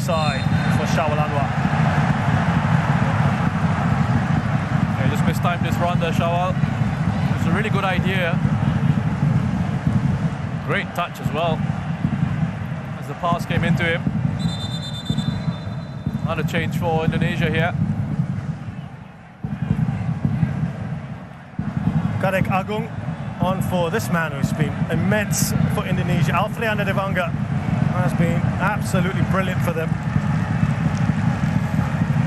offside for Shawal Anwar. Yeah, just mistimed this run there, Shawal. It was a really good idea. Great touch as well as the pass came into him. Another change for Indonesia here. Ke-2 Agung on for this man who's been immense for Indonesia. Alfreanda Devanga has been absolutely brilliant for them.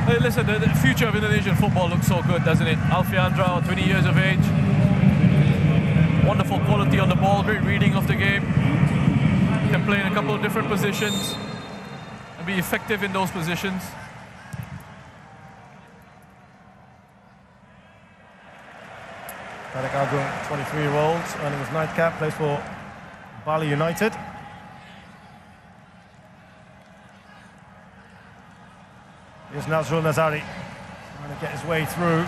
Hey, listen, the future of Indonesian football looks so good, doesn't it? Alfreanda, 20 years of age. Wonderful quality on the ball, great reading of the game. Can play in a couple of different positions and be effective in those positions. Ke-2 Agung, 23-year-old, earning his 9th cap, plays for Bali United. Here's Nazrul Nazari, trying to get his way through.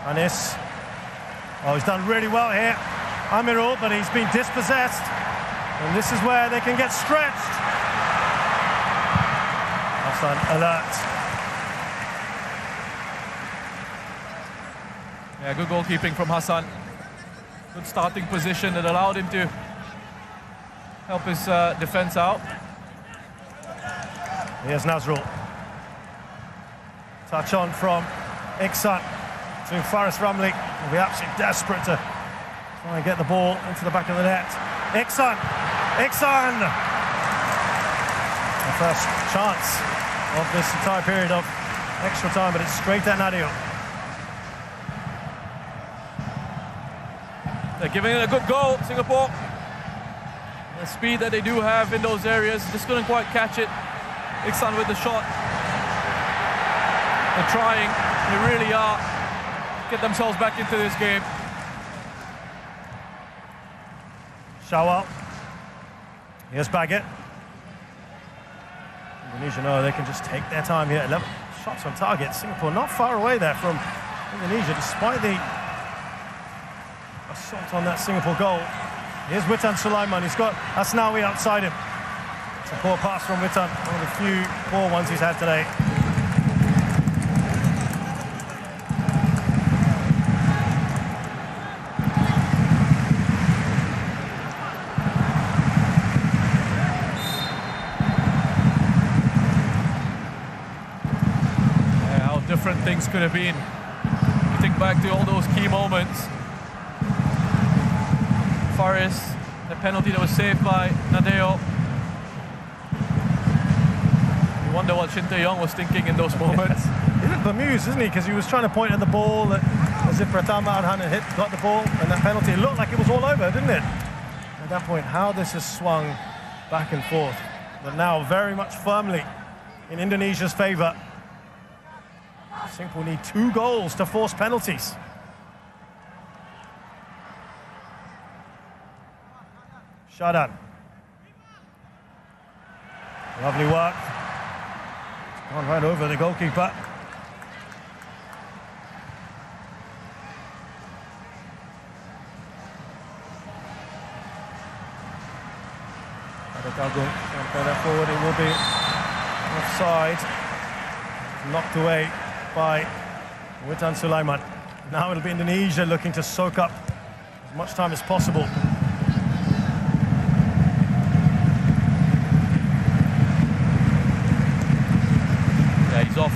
Anis. Oh, he's done really well here, Amirul, but he's been dispossessed. And this is where they can get stretched. Hassan alert. Yeah, good goalkeeping from Hassan. Good starting position that allowed him to help his defense out. Here's Nazrul. Touch on from Iksan to Faris Ramli. Will be absolutely desperate to try and get the ball into the back of the net. Iksan! Iksan! The first chance of this entire period of extra time, but it's straight at Nadio. They're giving it a good goal, Singapore. The speed that they do have in those areas, just couldn't quite catch it. Iksan with the shot. They're trying, they really are. Get themselves back into this game. Shawal. Here's Baggett. Indonesia know they can just take their time here. 11 shots on target. Singapore not far away there from Indonesia, despite the assault on that Singapore goal. Here's Witan Sulaiman. He's got Asnawi outside him. It's a poor pass from Witan. One of the few poor ones he's had today. Different things could have been. You think back to all those key moments. Faris, the penalty that was saved by Nadeo. You wonder what Shin Tae-yong was thinking in those moments. He looked bemused, isn't he? Because he was trying to point at the ball as if Pratama Arhan had got the ball, and that penalty, it looked like it was all over, didn't it? At that point, how this has swung back and forth. But now very much firmly in Indonesia's favour. Singapore need 2 goals to force penalties. Shadan. Lovely work. It's gone right over the goalkeeper. Ke-2 Agung can't play that forward. It will be offside. Knocked away by Witan Sulaiman. Now it'll be Indonesia looking to soak up as much time as possible. Yeah, he's off.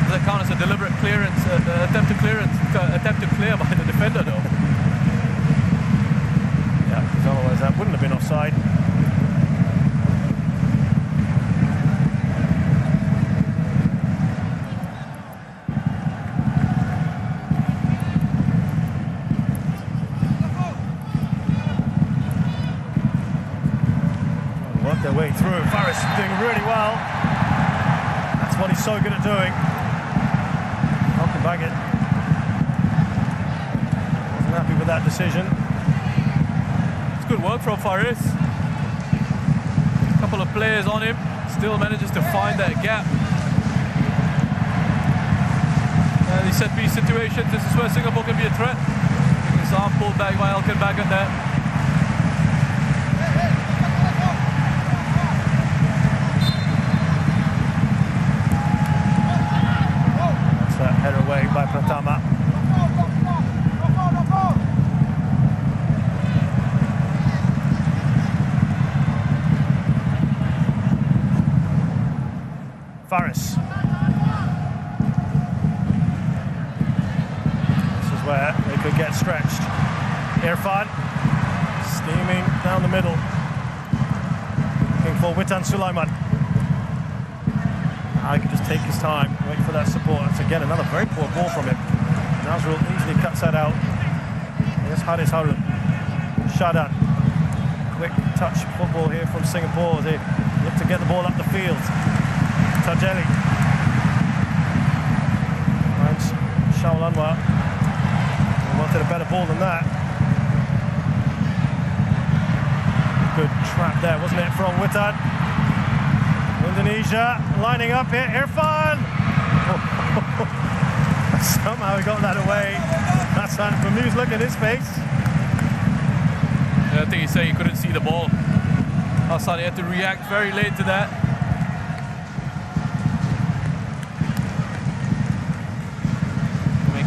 Does that count as a deliberate clearance, attempt to clear by the defender though? Yeah, because otherwise that wouldn't have been offside. Their way through. Faris doing really well. That's what he's so good at doing. Malcolm Baggett wasn't happy with that decision. It's good work from Faris. A couple of players on him, still manages to find that gap. These set-piece situations, this is where Singapore can be a threat. Nice arm pulled back by Elkan Bagot there. That's a header away by Pratama. Faris. This is where they could get stretched. Irfan steaming down the middle. Looking for Witan Sulaiman. I could just take his time, wait for that support. That's again another very poor ball from him. Nazrul easily cuts that out. Here's Haris Harun. Shadan. Quick touch football here from Singapore. They look to get the ball up the field. Tajeli finds Shaul Anwar. He wanted a better ball than that. Good trap there, wasn't it, from Witan? Indonesia lining up here. Irfan! Somehow he got that away. That's Famu's look at his face. Yeah, I think he said he couldn't see the ball. Hassan had to react very late to that.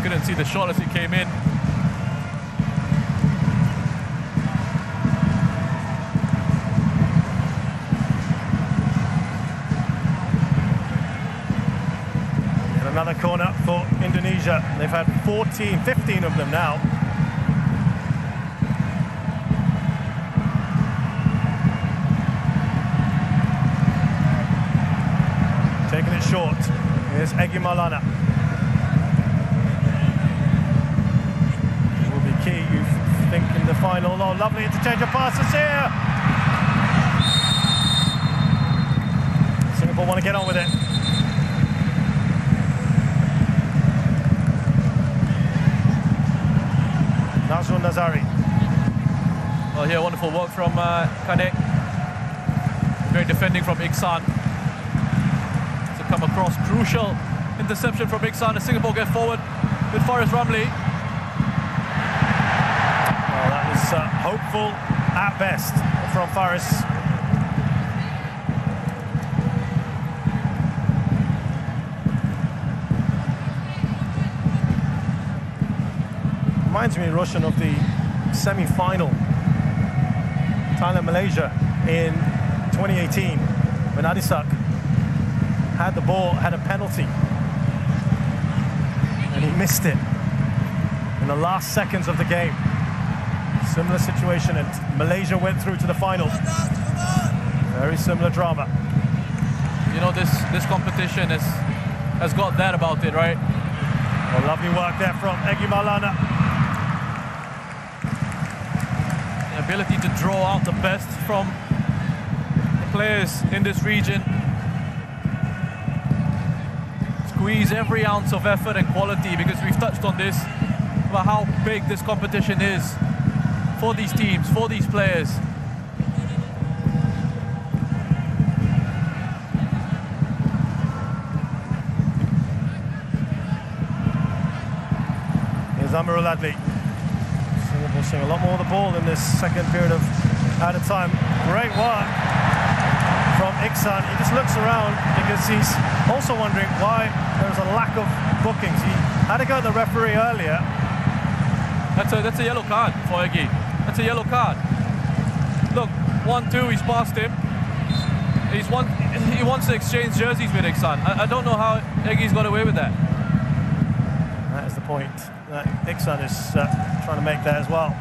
Couldn't see the shot as it came in. And another corner for Indonesia. They've had 15 of them now. Taking it short. Here's Egy Maulana. Key, you think in the final. Oh, lovely interchange of passes here. Singapore want to get on with it. Nazrul Nazari. Well, here, wonderful work from Kadek. Great defending from Iksan. To come across, crucial interception from Iksan as Singapore get forward with Faris Ramli. Hopeful at best from Faris. Reminds me, Roshan, of the semi-final Thailand-Malaysia in 2018 when Adisak had the ball, had a penalty, and he missed it in the last seconds of the game. Similar situation, and Malaysia went through to the final. Very similar drama. You know, this competition has got that about it, right? Well, lovely work there from Egy Maulana. The ability to draw out the best from the players in this region. Squeeze every ounce of effort and quality, because we've touched on this, about how big this competition is for these teams, for these players. Here's Amirul Adli. Singapore seeing a lot more of the ball in this second period of added time. Great work from Iksan. He just looks around because he's also wondering why there's a lack of bookings. He had to go to the referee earlier. That's a yellow card for Egy. That's a yellow card. Look, 1-2, he's past him. He wants to exchange jerseys with Iksan. I don't know how Egy's got away with that. That is the point that Iksan is trying to make there as well.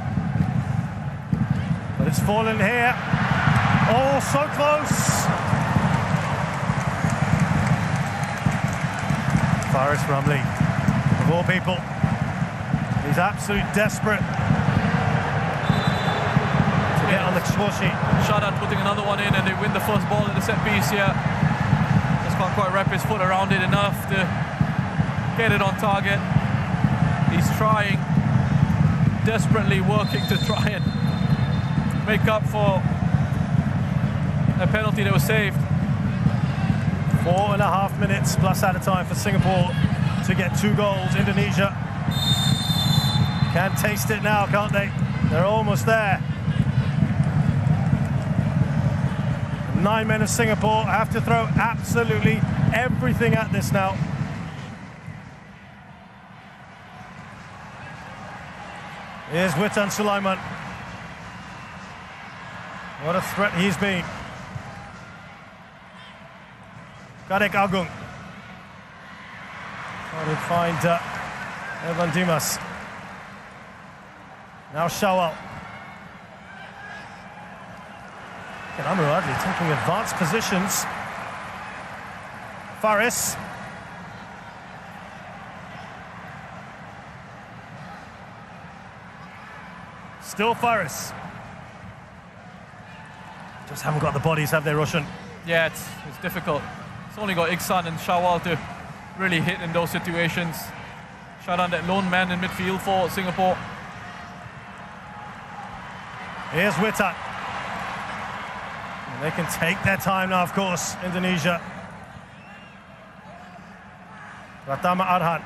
But it's fallen here. Oh, so close. Faris Ramli, of all people. He's absolutely desperate to get on the score sheet. Shadan putting another one in, and they win the first ball in the set piece here. Just can't quite wrap his foot around it enough to get it on target. He's trying, desperately working to try and make up for a penalty that was saved. 4.5 minutes plus added time for Singapore to get 2 goals. Indonesia Can taste it now, can't they? They're almost there. 9 men of Singapore have to throw absolutely everything at this now. Here's Witan Sulaiman. What a threat he's been. Ke-2. Trying to find Evan Dimas. Now Shawal. And Amru Adli taking advanced positions. Faris. Still Faris. Just haven't got the bodies, have they, Roshan? Yeah, it's difficult. It's only got Iksan and Shawal to really hit in those situations. Sharan, that lone man in midfield for Singapore. Here's Witan. And they can take their time now, of course, Indonesia. Pratama Arhan.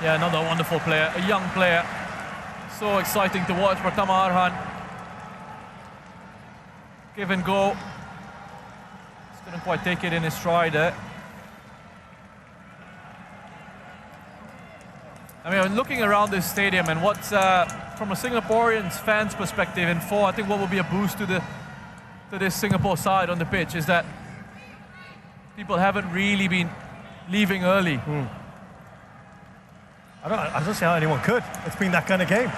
Yeah, another wonderful player, a young player. So exciting to watch, Pratama Arhan. Give and go. Just couldn't quite take it in his stride there. I mean, looking around this stadium and what's, from a Singaporean fan's perspective, I think what will be a boost to this Singapore side on the pitch is that people haven't really been leaving early. I don't see how anyone could. It's been that kind of game.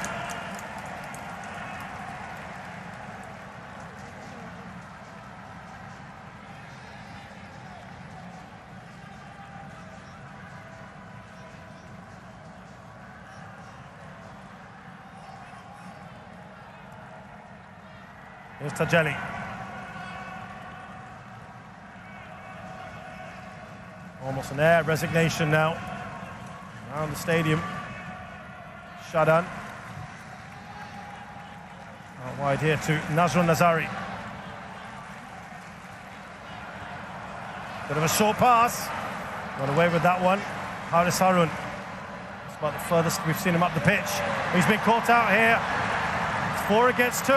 Here's Tajeli. Almost an air resignation now around the stadium. Shadan. Out wide here to Nazrul Nazari. Bit of a short pass. Got away with that one. Haris Harun. It's about the furthest we've seen him up the pitch. He's been caught out here. It's 4 against 2.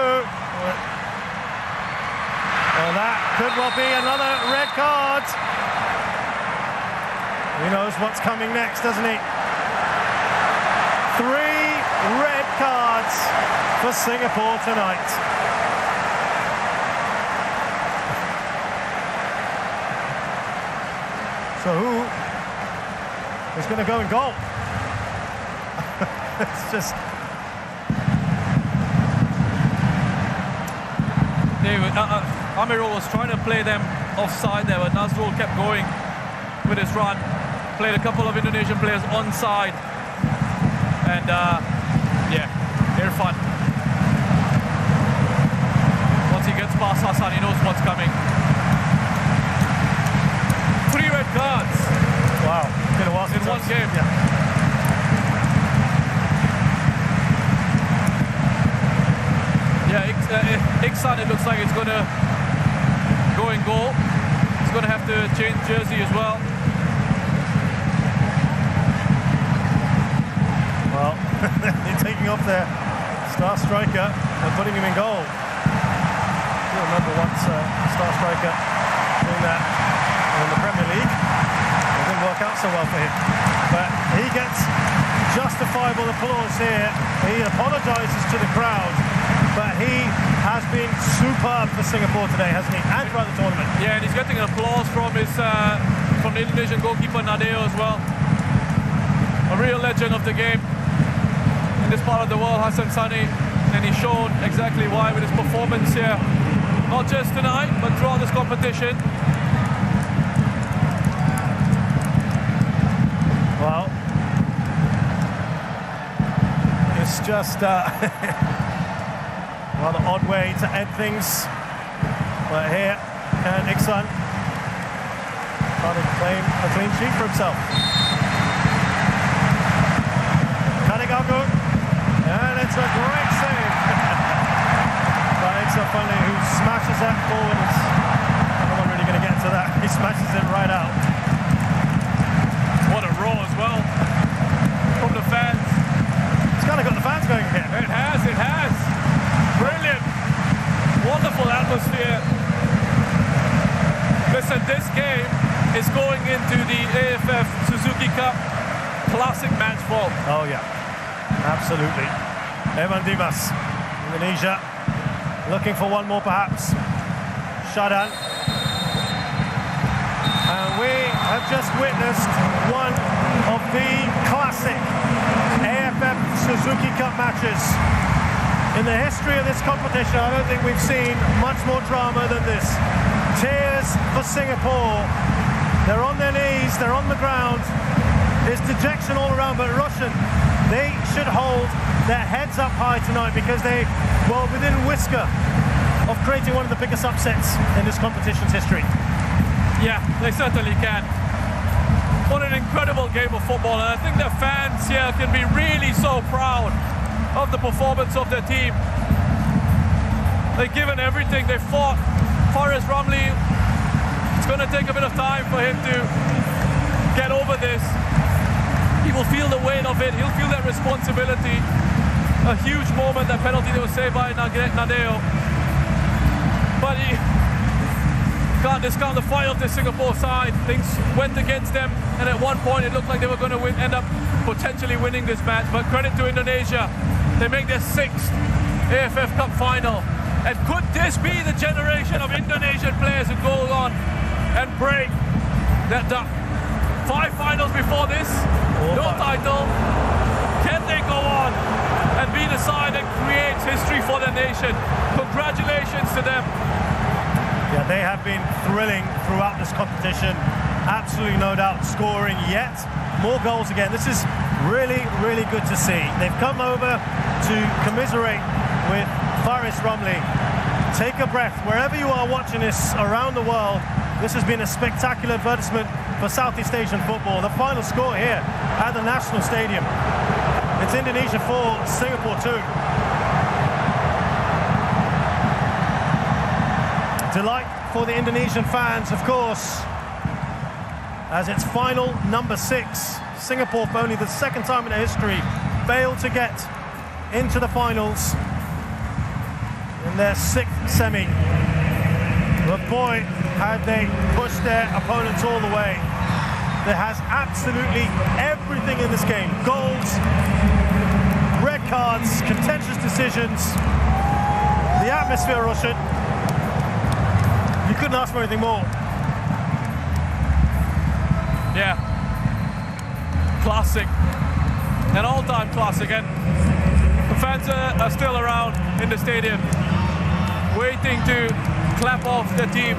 Well, that could well be another red card. He knows what's coming next, doesn't he? 3 red cards for Singapore tonight. So who is going to go in goal? It's just... David, Amirul was trying to play them offside there, but Nazrul kept going with his run. Played a couple of Indonesian players onside. And, yeah, Irfan. Once he gets past Hassan, he knows what's coming. 3 red cards. Wow. Been a while since in one game. Yeah. Yeah, Iksan, it looks like it's going to go in goal. He's going to have to change jersey as well. Well, they're taking off their star striker and putting him in goal. I do remember once a star striker doing that in the Premier League. It didn't work out so well for him. But he gets justifiable applause here. He apologises to the crowd. But he has been superb for Singapore today, hasn't he? And throughout the tournament. Yeah, and he's getting applause from from the Indonesian goalkeeper Nadeo as well. A real legend of the game in this part of the world, Hassan Sani, and he's shown exactly why with his performance here, not just tonight, but throughout this competition. Well, it's just rather odd way to end things. But here, can Iksan try to claim a clean sheet for himself. Ke-2, and it's a great save by Iksan, who smashes that forward. No one really going to get to smashes it right out. What a roar as well from the fans. It's kind of got the fans going again. It has. Brilliant. Wonderful atmosphere. Listen, this game is going into the AFF Suzuki Cup Classic match form. Oh yeah, absolutely. Evan Dimas, Indonesia, looking for one more perhaps. Shadan. And we have just witnessed one of the classic AFF Suzuki Cup matches. In the history of this competition, I don't think we've seen much more drama than this. Tears for Singapore. They're on their knees, they're on the ground. There's dejection all around, but Russian, they should hold their heads up high tonight because they, well, within a whisker of creating one of the biggest upsets in this competition's history. Yeah, they certainly can. What an incredible game of football, and I think the fans here can be really so proud of the performance of their team. They've given everything, they fought. Faris Ramli, it's going to take a bit of time for him to get over this. He will feel the weight of it, he'll feel that responsibility. A huge moment, that penalty that was saved by Nadeo. But he can't discount the fight of the Singapore side. Things went against them, and at one point it looked like they were going to end up potentially winning this match. But credit to Indonesia, they make their 6th AFF Cup final. And could this be the generation of Indonesian players who go on and break that duck? 5 finals before this, no title. Can they go on and be the side that creates history for the nation? Congratulations to them. Yeah, they have been thrilling throughout this competition. Absolutely no doubt scoring yet more goals again. This is really, really good to see. They've come over to commiserate with Faris Ramli. Take a breath. Wherever you are watching this around the world, this has been a spectacular advertisement for Southeast Asian football. The final score here at the National Stadium. It's Indonesia 4, Singapore 2. Delight for the Indonesian fans, of course, as it's final number 6. Singapore, for only the 2nd time in their history, failed to get into the finals in their 6th semi. But boy, had they pushed their opponents all the way. There has absolutely everything in this game. Goals, red cards, contentious decisions. The atmosphere, Russian. You couldn't ask for anything more. Yeah. Classic. An all-time classic. And the fans are still around in the stadium, waiting to clap off the team.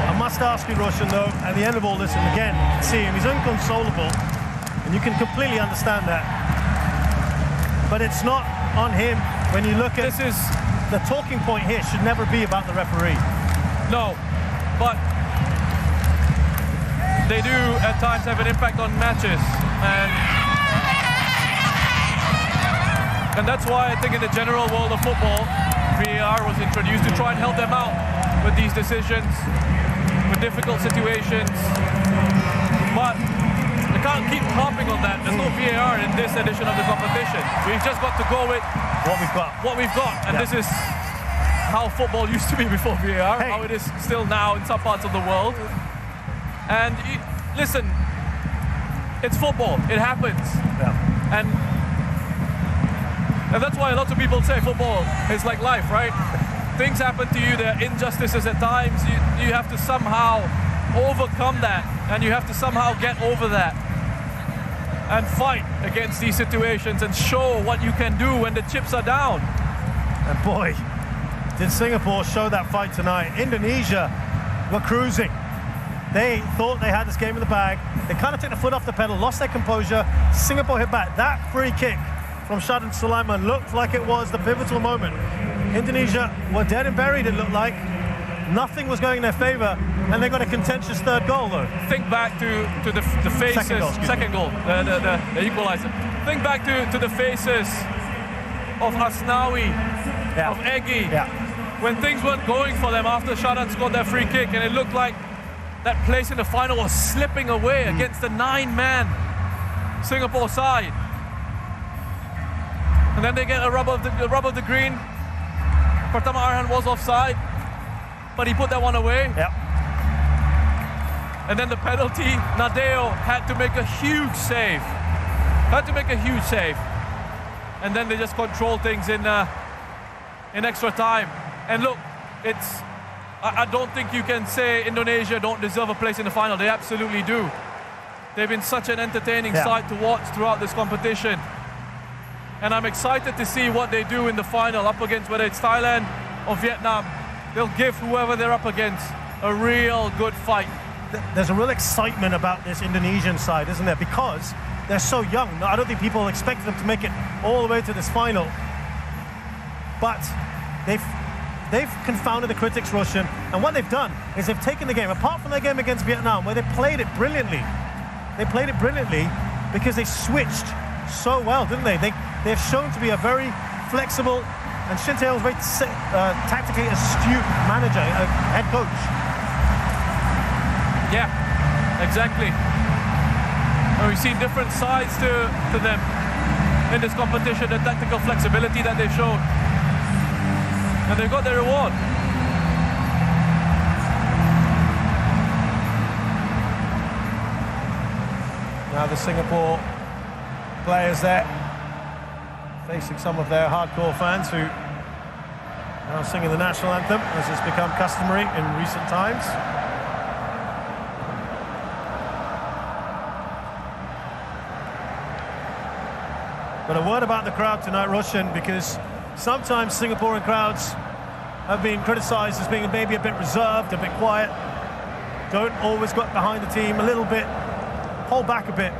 I must ask you, Russian, though, at the end of all this, and again, you can see him, he's inconsolable, and you can completely understand that. But it's not on him when you look at this. The talking point here should never be about the referee. No, but they do at times have an impact on matches, and that's why I think in the general world of football, VAR was introduced to try and help them out with these decisions, with difficult situations. But they can't keep harping on that. There's no VAR in this edition of the competition. We've just got to go with what we've got. And this is how football used to be before VAR, how it is still now in some parts of the world. And listen, it's football. It happens. Yeah. And that's why lots of people say football is like life, right? Things happen to you, there are injustices at times. You have to somehow overcome that, and you have to somehow get over that and fight against these situations and show what you can do when the chips are down. And boy, did Singapore show that fight tonight. Indonesia were cruising. They thought they had this game in the bag. They kind of took the foot off the pedal, lost their composure. Singapore hit back. That free kick from Shadan Sulaiman looked like it was the pivotal moment. Indonesia were dead and buried, it looked like. Nothing was going in their favor, and they got a contentious 3rd goal, though. Think back to the faces. Second goal, the equalizer. Think back to the faces of Asnawi, of Egy, when things weren't going for them after Shadan scored their free kick, and it looked like that place in the final was slipping away against the 9-man Singapore side. And then they get a rub of the green. Pratama Arhan was offside, but he put that one away. Yep. And then the penalty, Nadeo had to make a huge save. And then they just control things in extra time. And look, I don't think you can say Indonesia don't deserve a place in the final. They absolutely do. They've been such an entertaining side to watch throughout this competition. And I'm excited to see what they do in the final, up against whether it's Thailand or Vietnam. They'll give whoever they're up against a real good fight. There's a real excitement about this Indonesian side, isn't there? Because they're so young. I don't think people expected them to make it all the way to this final. But they've confounded the critics, Roshan. And what they've done is they've taken the game, apart from their game against Vietnam, where they played it brilliantly. They played it brilliantly because they switched so well, didn't they? They've shown to be a very flexible, and Shin Tae-il's very tactically astute manager, head coach. Yeah, exactly. And we've seen different sides to them in this competition, the tactical flexibility that they've shown. And they've got their reward. Now the Singapore players there, facing some of their hardcore fans who are now singing the national anthem, as has become customary in recent times. But a word about the crowd tonight, Roshan, because sometimes Singaporean crowds have been criticised as being maybe a bit reserved, a bit quiet, don't always get behind the team, a little bit, hold back a bit.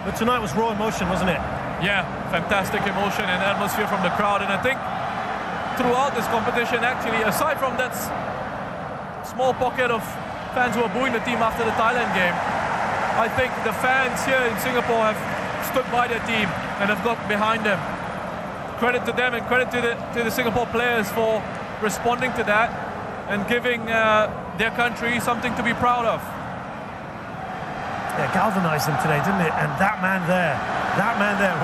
But tonight was raw emotion, wasn't it? Yeah, fantastic emotion and atmosphere from the crowd. And I think throughout this competition, actually, aside from that small pocket of fans who were booing the team after the Thailand game, I think the fans here in Singapore have stood by their team and have got behind them. Credit to them and credit to the Singapore players for responding to that and giving their country something to be proud of. Yeah, galvanised them today, didn't it? And that man there,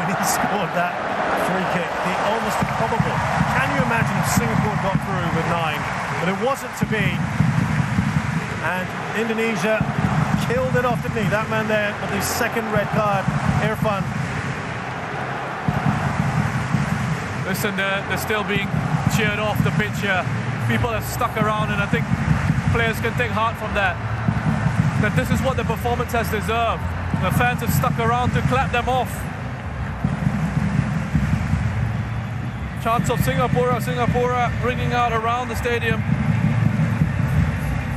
when he scored that free kick, the almost improbable. Can you imagine if Singapore got through with 9? But it wasn't to be. And Indonesia killed it off, didn't he? That man there with his second red card, Irfan. Listen, they're still being cheered off the pitch here. People have stuck around, and I think players can take heart from that. That this is what the performance has deserved. The fans have stuck around to clap them off. Chants of Singapura ringing out around the stadium.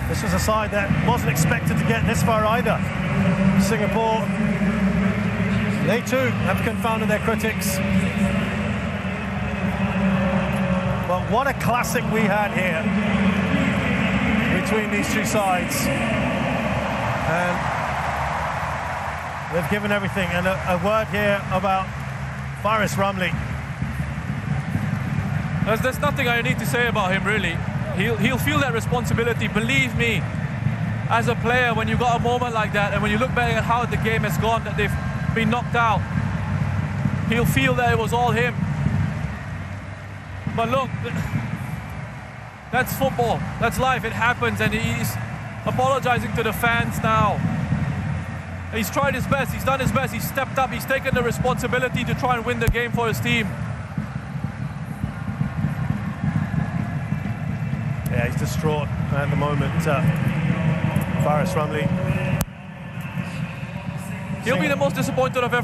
This was a side that wasn't expected to get this far either. Singapore, they too have confounded their critics. But what a classic we had here between these two sides. And they've given everything. And a word here about Faris Ramli. There's nothing I need to say about him, really. He'll feel that responsibility. Believe me, as a player, when you've got a moment like that, and when you look back at how the game has gone, that they've been knocked out, he'll feel that it was all him. But look, that's football. That's life. It happens, and he's apologizing to the fans now. He's tried his best. He's done his best. He's stepped up. He's taken the responsibility to try and win the game for his team. Yeah, he's distraught at the moment. Faris Ramli. He'll be the most disappointed of everyone.